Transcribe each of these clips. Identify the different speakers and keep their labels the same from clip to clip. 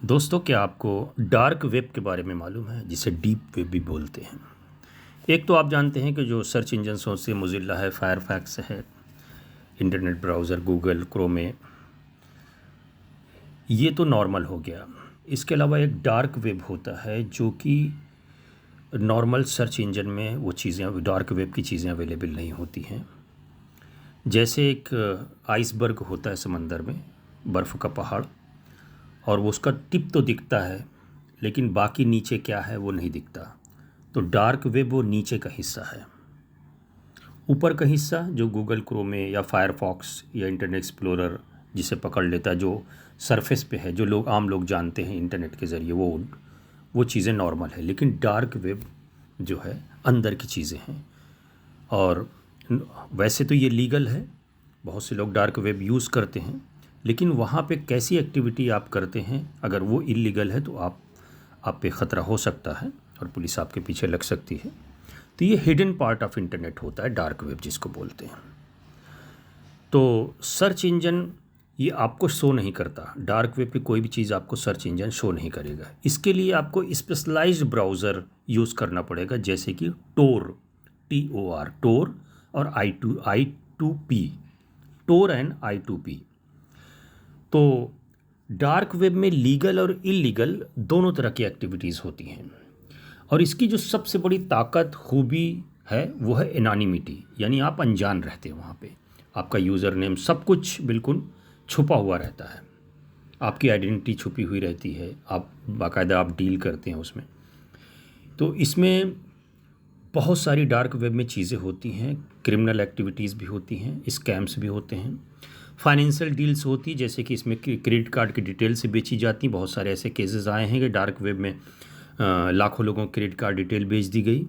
Speaker 1: दोस्तों, क्या आपको डार्क वेब के बारे में मालूम है, जिसे डीप वेब भी बोलते हैं। एक तो आप जानते हैं कि जो सर्च इंजन्स हैं उससे मोजिल्ला है, फायरफैक्स है, इंटरनेट ब्राउज़र गूगल क्रोम है, ये तो नॉर्मल हो गया। इसके अलावा एक डार्क वेब होता है जो कि नॉर्मल सर्च इंजन में वो चीज़ें, डार्क वेब की चीज़ें अवेलेबल नहीं होती हैं। जैसे एक आइसबर्ग होता है समंदर में, बर्फ़ का पहाड़, और वो उसका टिप तो दिखता है लेकिन बाकी नीचे क्या है वो नहीं दिखता। तो डार्क वेब वो नीचे का हिस्सा है। ऊपर का हिस्सा जो गूगल क्रोम में या फायरफॉक्स या इंटरनेट एक्सप्लोरर जिसे पकड़ लेता है, जो सरफेस पे है, जो लोग आम लोग जानते हैं इंटरनेट के ज़रिए, वो चीज़ें नॉर्मल है। लेकिन डार्क वेब जो है अंदर की चीज़ें हैं। और वैसे तो ये लीगल है, बहुत से लोग डार्क वेब यूज़ करते हैं, लेकिन वहाँ पे कैसी एक्टिविटी आप करते हैं, अगर वो इलीगल है तो आप पे ख़तरा हो सकता है और पुलिस आपके पीछे लग सकती है। तो ये हिडन पार्ट ऑफ इंटरनेट होता है डार्क वेब जिसको बोलते हैं। तो सर्च इंजन ये आपको शो नहीं करता, डार्क वेब पे कोई भी चीज़ आपको सर्च इंजन शो नहीं करेगा। इसके लिए आपको स्पेशलाइज्ड ब्राउज़र यूज़ करना पड़ेगा, जैसे कि टोर, TOR, टोर, और I2P, टोर एंड I2P। तो डार्क वेब में लीगल और इलीगल दोनों तरह की एक्टिविटीज़ होती हैं। और इसकी जो सबसे बड़ी ताकत खूबी है वो है एनोनिमिटी, यानी आप अनजान रहते हैं वहाँ पे। आपका यूज़र नेम सब कुछ बिल्कुल छुपा हुआ रहता है, आपकी आइडेंटिटी छुपी हुई रहती है, आप बाकायदा आप डील करते हैं उसमें। तो इसमें बहुत सारी डार्क वेब में चीज़ें होती हैं, क्रिमिनल एक्टिविटीज़ भी होती हैं, स्कैम्स भी होते हैं, फाइनेंशियल डील्स होती, जैसे कि इसमें क्रेडिट कार्ड की डिटेल से बेची जाती। बहुत सारे ऐसे केसेस आए हैं कि डार्क वेब में लाखों लोगों को क्रेडिट कार्ड डिटेल बेच दी गई,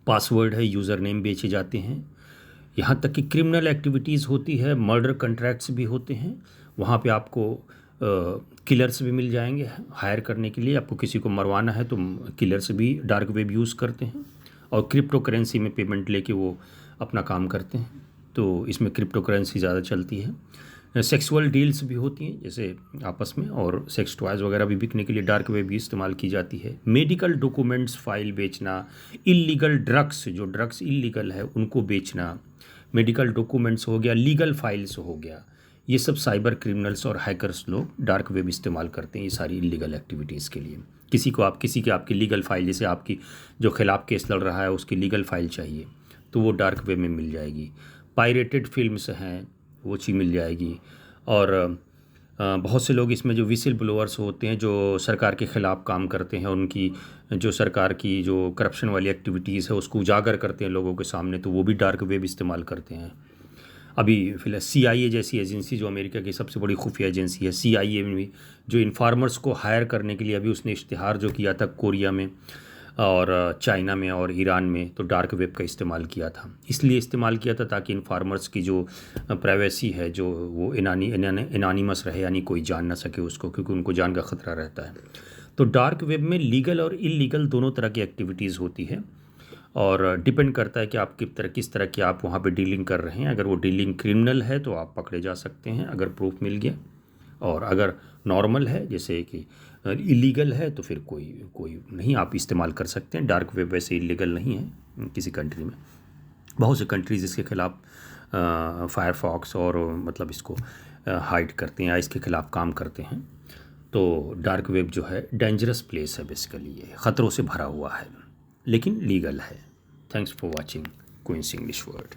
Speaker 1: पासवर्ड है, यूज़र नेम बेचे जाते हैं। यहाँ तक कि क्रिमिनल एक्टिविटीज़ होती है, मर्डर कॉन्ट्रैक्ट्स भी होते हैं। वहाँ पे आपको किलर्स भी मिल जाएंगे हायर करने के लिए। आपको किसी को मरवाना है तो किलर्स भी डार्क वेब यूज़ करते हैं, और क्रिप्टो करेंसी में पेमेंट लेके वो अपना काम करते हैं। तो इसमें क्रिप्टो करेंसी ज़्यादा चलती है। सेक्सुअल डील्स भी होती हैं जैसे आपस में, और सेक्स टॉयज़ वगैरह भी बिकने के लिए डार्क वेब भी इस्तेमाल की जाती है। मेडिकल डॉक्यूमेंट्स फाइल बेचना, इलीगल ड्रग्स, जो ड्रग्स इलीगल है उनको बेचना, मेडिकल डॉक्यूमेंट्स हो गया, लीगल फाइल्स हो गया, ये सब साइबर क्रिमिनल्स और हैकर्स लोग डार्क वेब इस्तेमाल करते हैं ये सारी इलीगल एक्टिविटीज़ के लिए। किसी की आपकी लीगल फाइल, जैसे आपकी जो खिलाफ केस लड़ रहा है उसकी लीगल फाइल चाहिए तो वो डार्क वेब में मिल जाएगी। पायरेटेड फिल्म्स हैं वो चीज़ मिल जाएगी। और बहुत से लोग इसमें जो विसिल ब्लोअर्स होते हैं, जो सरकार के ख़िलाफ़ काम करते हैं, उनकी जो सरकार की जो करप्शन वाली एक्टिविटीज़ है उसको उजागर करते हैं लोगों के सामने, तो वो भी डार्क वेब इस्तेमाल करते हैं। अभी फिलहाल CIA जैसी एजेंसी, जो अमेरिका की सबसे बड़ी खुफिया एजेंसी है, CIA में भी जो इन्फॉर्मर्स को हायर करने के लिए अभी उसने इश्तिहार जो किया था कोरिया में और चाइना में और ईरान में, तो डार्क वेब का इस्तेमाल किया था। इसलिए इस्तेमाल किया था ताकि इन्फॉर्मर्स की जो प्राइवेसी है, जो वो एनानिमस रहे, यानी कोई जान ना सके उसको, क्योंकि उनको जान का ख़तरा रहता है। तो डार्क वेब में लीगल और इलीगल दोनों तरह की एक्टिविटीज़ होती है, और डिपेंड करता है कि आप किस तरह की आप वहाँ पे डीलिंग कर रहे हैं। अगर वो डीलिंग क्रिमिनल है तो आप पकड़े जा सकते हैं अगर प्रूफ मिल गया, और अगर नॉर्मल है जैसे कि इलीगल है तो फिर कोई नहीं आप इस्तेमाल कर सकते हैं। डार्क वेब वैसे इलीगल नहीं है किसी कंट्री में। बहुत से कंट्रीज़ इसके ख़िलाफ़ फायरफॉक्स और मतलब इसको हाइड करते हैं या इसके ख़िलाफ़ काम करते हैं। तो डार्क वेब जो है डेंजरस प्लेस है, बेसिकली ये ख़तरों से भरा हुआ है, लेकिन लीगल है। Thanks for watching Queen's English word.